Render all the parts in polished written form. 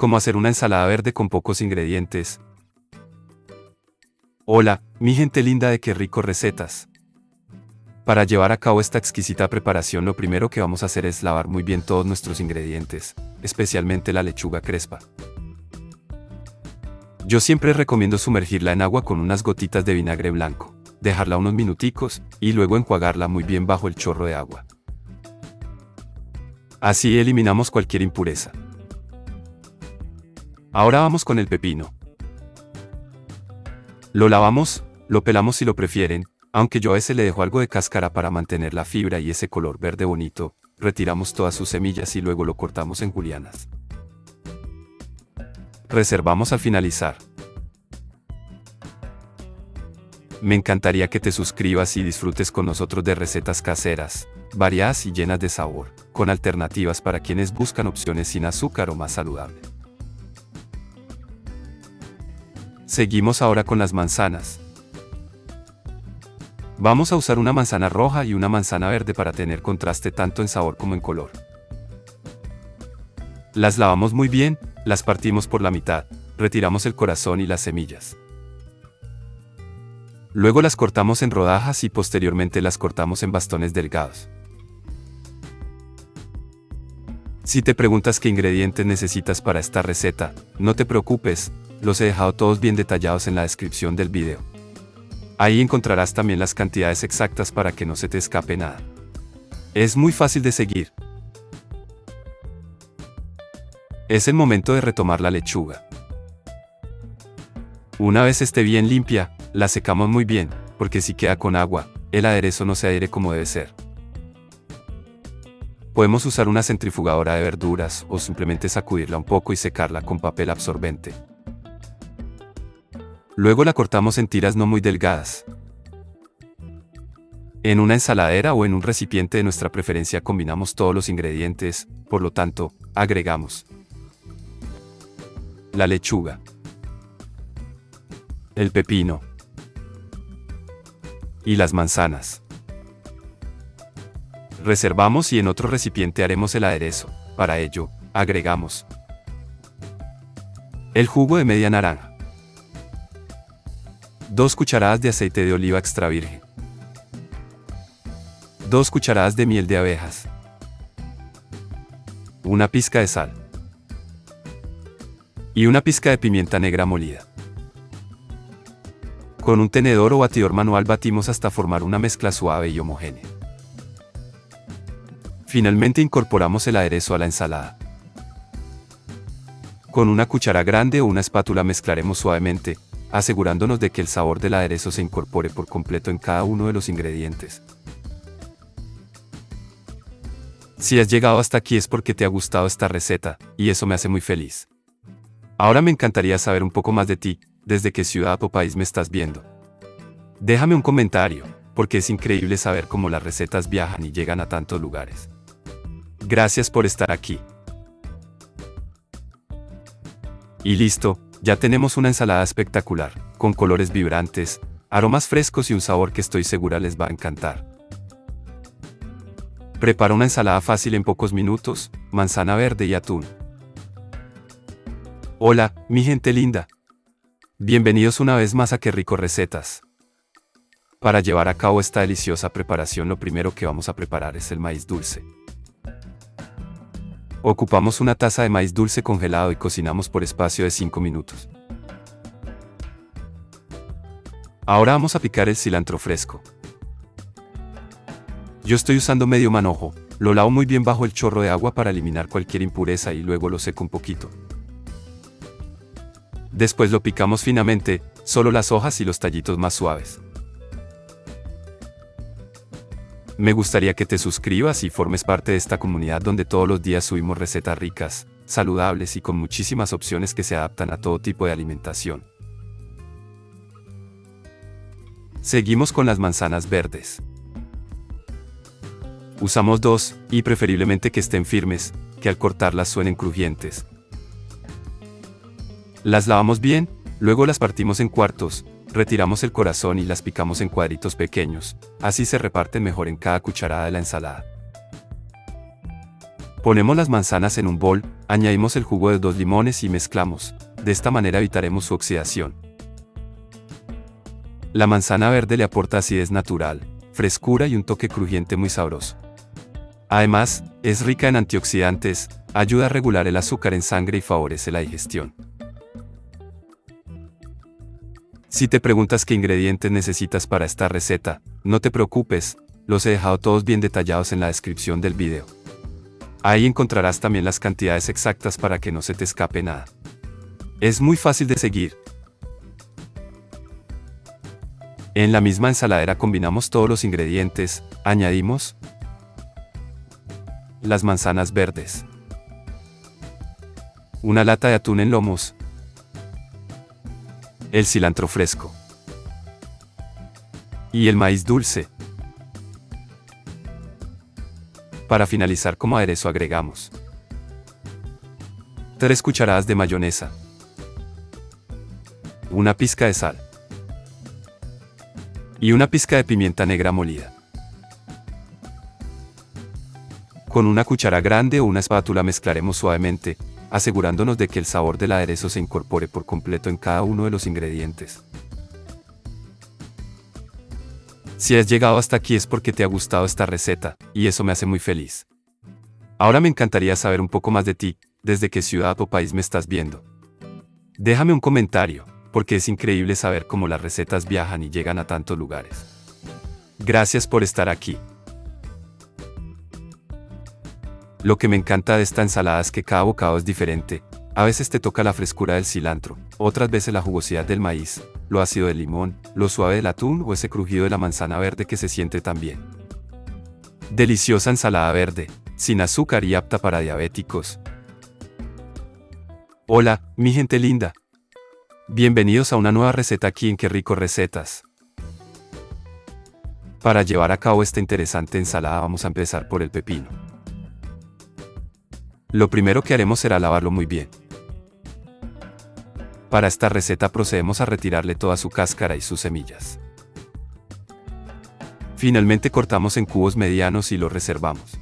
¿Cómo hacer una ensalada verde con pocos ingredientes? Hola, mi gente linda de Qué Rico Recetas. Para llevar a cabo esta exquisita preparación, lo primero que vamos a hacer es lavar muy bien todos nuestros ingredientes, especialmente la lechuga crespa. Yo siempre recomiendo sumergirla en agua con unas gotitas de vinagre blanco, dejarla unos minuticos y luego enjuagarla muy bien bajo el chorro de agua. Así eliminamos cualquier impureza. Ahora vamos con el pepino. Lo lavamos, lo pelamos si lo prefieren, aunque yo a veces le dejo algo de cáscara para mantener la fibra y ese color verde bonito. Retiramos todas sus semillas y luego lo cortamos en julianas. Reservamos al finalizar. Me encantaría que te suscribas y disfrutes con nosotros de recetas caseras, variadas y llenas de sabor, con alternativas para quienes buscan opciones sin azúcar o más saludables. Seguimos ahora con las manzanas. Vamos a usar una manzana roja y una manzana verde para tener contraste tanto en sabor como en color. Las lavamos muy bien, las partimos por la mitad, retiramos el corazón y las semillas. Luego las cortamos en rodajas y posteriormente las cortamos en bastones delgados. Si te preguntas qué ingredientes necesitas para esta receta, no te preocupes, los he dejado todos bien detallados en la descripción del video. Ahí encontrarás también las cantidades exactas para que no se te escape nada. Es muy fácil de seguir. Es el momento de retomar la lechuga. Una vez esté bien limpia, la secamos muy bien, porque si queda con agua, el aderezo no se adhiere como debe ser. Podemos usar una centrifugadora de verduras o simplemente sacudirla un poco y secarla con papel absorbente. Luego la cortamos en tiras no muy delgadas. En una ensaladera o en un recipiente de nuestra preferencia combinamos todos los ingredientes, por lo tanto, agregamos la lechuga, el pepino y las manzanas. Reservamos y en otro recipiente haremos el aderezo. Para ello, agregamos el jugo de media naranja, 2 cucharadas de aceite de oliva extra virgen, 2 cucharadas de miel de abejas, una pizca de sal y una pizca de pimienta negra molida. Con un tenedor o batidor manual batimos hasta formar una mezcla suave y homogénea. Finalmente incorporamos el aderezo a la ensalada. Con una cuchara grande o una espátula mezclaremos suavemente, asegurándonos de que el sabor del aderezo se incorpore por completo en cada uno de los ingredientes. Si has llegado hasta aquí es porque te ha gustado esta receta, y eso me hace muy feliz. Ahora me encantaría saber un poco más de ti, desde qué ciudad o país me estás viendo. Déjame un comentario, porque es increíble saber cómo las recetas viajan y llegan a tantos lugares. Gracias por estar aquí. Y listo, ya tenemos una ensalada espectacular, con colores vibrantes, aromas frescos y un sabor que estoy segura les va a encantar. Prepara una ensalada fácil en pocos minutos, manzana verde y atún. Hola, mi gente linda. Bienvenidos una vez más a Qué Rico Recetas. Para llevar a cabo esta deliciosa preparación, lo primero que vamos a preparar es el maíz dulce. Ocupamos una taza de maíz dulce congelado y cocinamos por espacio de 5 minutos. Ahora vamos a picar el cilantro fresco. Yo estoy usando medio manojo, lo lavo muy bien bajo el chorro de agua para eliminar cualquier impureza y luego lo seco un poquito. Después lo picamos finamente, solo las hojas y los tallitos más suaves. Me gustaría que te suscribas y formes parte de esta comunidad donde todos los días subimos recetas ricas, saludables y con muchísimas opciones que se adaptan a todo tipo de alimentación. Seguimos con las manzanas verdes. Usamos 2, y preferiblemente que estén firmes, que al cortarlas suenen crujientes. Las lavamos bien, luego las partimos en cuartos, retiramos el corazón y las picamos en cuadritos pequeños, así se reparten mejor en cada cucharada de la ensalada. Ponemos las manzanas en un bol, Añadimos el jugo de 2 limones y mezclamos, de esta manera evitaremos su oxidación. La manzana verde le aporta acidez natural, frescura y un toque crujiente muy sabroso. Además, es rica en antioxidantes, ayuda a regular el azúcar en sangre y favorece la digestión. Si te preguntas qué ingredientes necesitas para esta receta, no te preocupes, los he dejado todos bien detallados en la descripción del video. Ahí encontrarás también las cantidades exactas para que no se te escape nada. Es muy fácil de seguir. En la misma ensaladera combinamos todos los ingredientes, añadimos las manzanas verdes, una lata de atún en lomos, el cilantro fresco y el maíz dulce. Para finalizar como aderezo agregamos 3 cucharadas de mayonesa, una pizca de sal y una pizca de pimienta negra molida. Con una cuchara grande o una espátula mezclaremos suavemente, asegurándonos de que el sabor del aderezo se incorpore por completo en cada uno de los ingredientes. Si has llegado hasta aquí es porque te ha gustado esta receta, y eso me hace muy feliz. Ahora me encantaría saber un poco más de ti, desde qué ciudad o país me estás viendo. Déjame un comentario, porque es increíble saber cómo las recetas viajan y llegan a tantos lugares. Gracias por estar aquí. Lo que me encanta de esta ensalada es que cada bocado es diferente. A veces te toca la frescura del cilantro, otras veces la jugosidad del maíz, lo ácido del limón, lo suave del atún o ese crujido de la manzana verde que se siente tan bien. Deliciosa ensalada verde, sin azúcar y apta para diabéticos. Hola, mi gente linda. Bienvenidos a una nueva receta aquí en Qué Rico Recetas. Para llevar a cabo esta interesante ensalada vamos a empezar por el pepino. Lo primero que haremos será lavarlo muy bien. Para esta receta procedemos a retirarle toda su cáscara y sus semillas. Finalmente cortamos en cubos medianos y lo reservamos.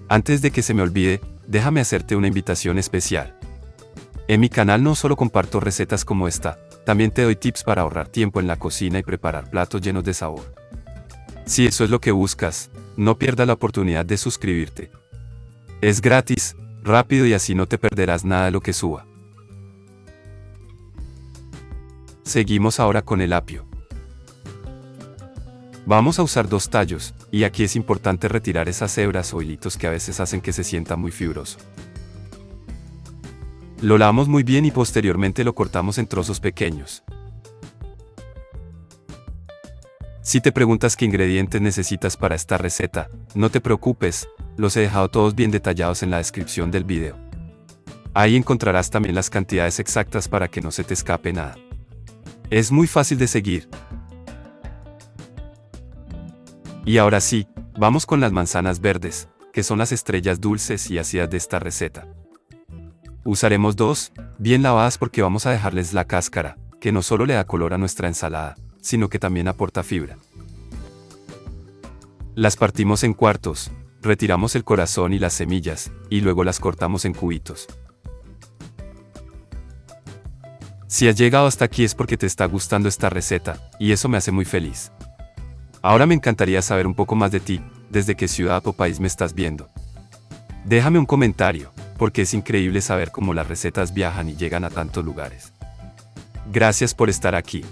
Antes de que se me olvide, déjame hacerte una invitación especial. En mi canal no solo comparto recetas como esta, también te doy tips para ahorrar tiempo en la cocina y preparar platos llenos de sabor. Si eso es lo que buscas, no pierdas la oportunidad de suscribirte. Es gratis, rápido y así no te perderás nada de lo que suba. Seguimos ahora con el apio. Vamos a usar 2 tallos, y aquí es importante retirar esas hebras o hilitos que a veces hacen que se sienta muy fibroso. Lo lavamos muy bien y posteriormente lo cortamos en trozos pequeños. Si te preguntas qué ingredientes necesitas para esta receta, no te preocupes, los he dejado todos bien detallados en la descripción del video. Ahí encontrarás también las cantidades exactas para que no se te escape nada. Es muy fácil de seguir. Y ahora sí, vamos con las manzanas verdes, que son las estrellas dulces y ácidas de esta receta. Usaremos 2, bien lavadas porque vamos a dejarles la cáscara, que no solo le da color a nuestra ensalada, sino que también aporta fibra. Las partimos en cuartos, retiramos el corazón y las semillas, y luego las cortamos en cubitos. Si has llegado hasta aquí es porque te está gustando esta receta, y eso me hace muy feliz. Ahora me encantaría saber un poco más de ti, desde qué ciudad o país me estás viendo. Déjame un comentario, porque es increíble saber cómo las recetas viajan y llegan a tantos lugares. Gracias por estar aquí.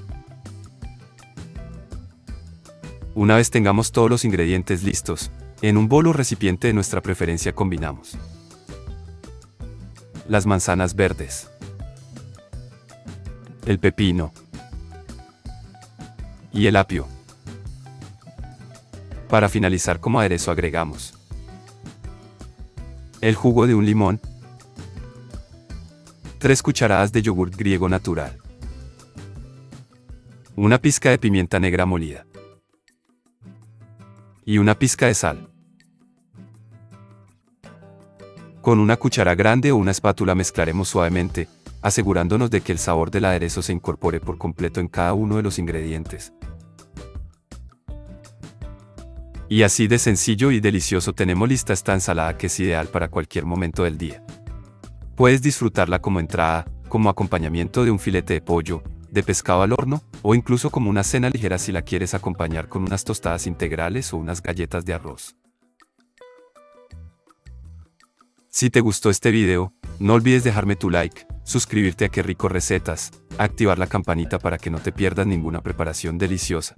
Una vez tengamos todos los ingredientes listos, en un bol o recipiente de nuestra preferencia combinamos las manzanas verdes, el pepino y el apio. Para finalizar como aderezo agregamos el jugo de un limón, 3 cucharadas de yogur griego natural, una pizca de pimienta negra molida y una pizca de sal. Con una cuchara grande o una espátula mezclaremos suavemente, asegurándonos de que el sabor del aderezo se incorpore por completo en cada uno de los ingredientes. Y así de sencillo y delicioso tenemos lista esta ensalada que es ideal para cualquier momento del día. Puedes disfrutarla como entrada, como acompañamiento de un filete de pollo, de pescado al horno, o incluso como una cena ligera si la quieres acompañar con unas tostadas integrales o unas galletas de arroz. Si te gustó este video, no olvides dejarme tu like, suscribirte a Qué Rico Recetas, activar la campanita para que no te pierdas ninguna preparación deliciosa.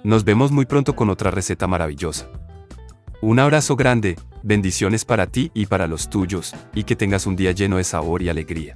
Nos vemos muy pronto con otra receta maravillosa. Un abrazo grande, bendiciones para ti y para los tuyos, y que tengas un día lleno de sabor y alegría.